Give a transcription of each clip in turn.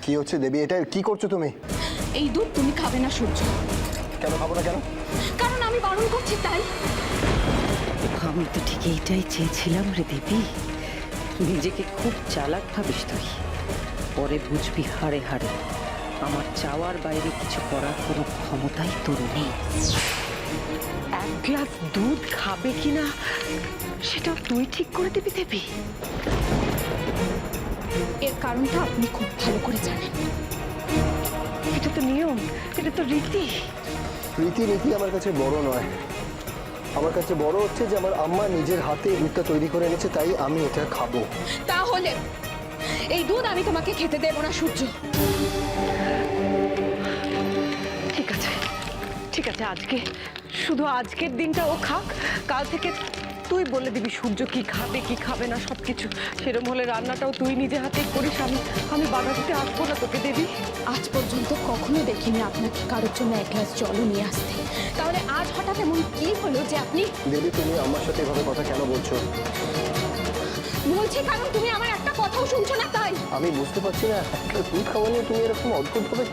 কি হচ্ছে দেবী? এটা কি করছো তুমি? এই দুধ তুমি খাবে না সূর্য। কেন খাবো না? কেন? কারণ আমি বারণ করছি তাই। আমি তো ঠিক এইটাই চেয়েছিলাম রে দেবী। নিজেকে খুব চালাক ভাবিস তুই, পরে বুঝবি হাড়ে হাড়ে আমার চাওয়ার বাইরে কিছু করার কোনো ক্ষমতাই তোর নেই। এক গ্লাস দুধ খাবে কিনা সেটা তুই ঠিক করে দিবি দেবী। এর কারণটা আপনি খুব ভালো করে জানেন। এটা তো নিয়ম, এটা তো রীতি। রীতি রীতি আমার কাছে বড় নয়। আমার কাছে বড় হচ্ছে যে আমার আম্মা নিজের হাতে দুধটা তৈরি করে এনেছে, তাই আমি এটা খাবো। তাহলে এই দুধ আমি তোমাকে খেতে দেব না সূর্য। ঠিক আছে, ঠিক আছে, আজকে শুধু আজকের দিনটা ও খাক, কাল থেকে তুই বলে দিবি সূর্য কি খাবে কি খাবে না সবকিছু। সেরকম হলে রান্নাটাও তুই নিজে হাতেই করিস, আমি বাধা দিতে আসবো না তোকে দেবী। আজ পর্যন্ত কখনো দেখিনি আপনাকে কারোর জন্য এক গ্লাস জলও নিয়ে আসতে, তাহলে আজ হঠাৎ এমন কি হলো যে আপনি? দেবী, তুমি আমার সাথে এভাবে কথা কেন বলছো? বলছি কারণ তুমি আমার একটা কথাও শুনছো না তাই। আমি বুঝতে পারছি না, একটা দুধ খাওয়া নিয়ে তুমি এরকম অদ্ভুত ভাবে।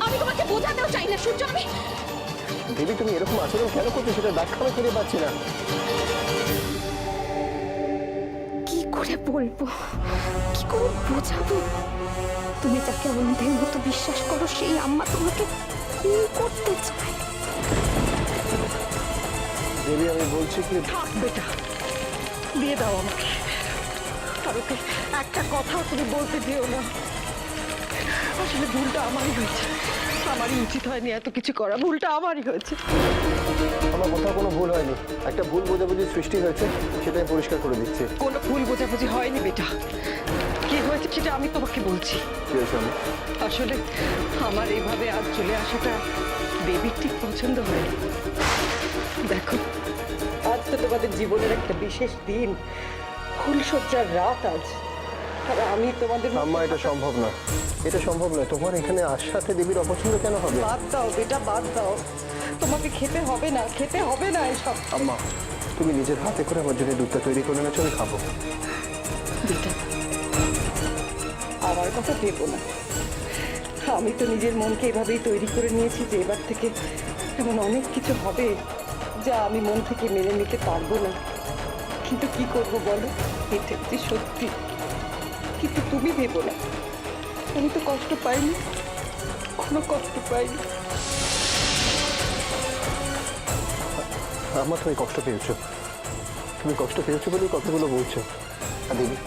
আমি তোমাকে বোঝাতেও চাই না সূর্য। আমি দেবী, তুমি এরকম আচরণ কেন করছো সেটা ব্যাখ্যা আমি খুঁজে পাচ্ছি না। কি করে বলবো, কি করে বোঝাবো? তুমি যাকে অন্ধের মতো বিশ্বাস করো সেই আম্মা তোমাকে খুন করতে চায়। দেবী, আমি বলছি কি, থাক বেটা, দিয়ে দাও আমাকে। আর ওকে একটা কথাও তুমি বলতে দিও না। আসলে ভুলটা আমারই হয়েছে, আমারই উচিত হয়নি এত কিছু করা, ভুলটা আমারই হয়েছে। আমার কোথাও কোনো ভুল হয়নি। একটা ভুল বোঝাবুঝির সৃষ্টি হয়েছে, সেটাই পরিষ্কার করে দিচ্ছি। কোনো ভুল বোঝাবুঝি হয়নি বেটা, কি হয়েছে সেটা আমি তোমাকে বলছি। কি হয়েছে? আমি আসলে আমার এইভাবে আজ চলে আসাটা দেবীর ঠিক পছন্দ হয়নি। দেখো, আজ তো তোমাদের জীবনের একটা বিশেষ দিন, ফুলসজ্জার রাত আজ, আর আমি তোমাদের আম্মা, এটা সম্ভব না, এটা সম্ভব নয়। তোমার এখানে আসাতে দেবীর অপছন্দ কেন হবে? বাদ দাও বেটা, বাদ দাও। তোমাকে খেতে হবে না, খেতে হবে না এসব। আম্মা, তুমি নিজের হাতে করে আমার জন্য দুধটা তৈরি করে এনেছো, আমি খাবো। বেটা, আমার কথা ভেবো না। আমি তো নিজের মনকে এভাবেই তৈরি করে নিয়েছি যে এবার থেকে এমন অনেক কিছু হবে যা আমি মন থেকে মেনে নিতে পারবো না। কিন্তু কি করব বলো, এটা হচ্ছে সত্যি। কিন্তু তুমি ভেবো না, আমি তো কষ্ট পাইনি, কোনো কষ্ট পাইনি। আমার তুমি কষ্ট পেয়েছো, তুমি কষ্ট পেয়েছো বলেই কথাগুলো বলছো। আর দেবী,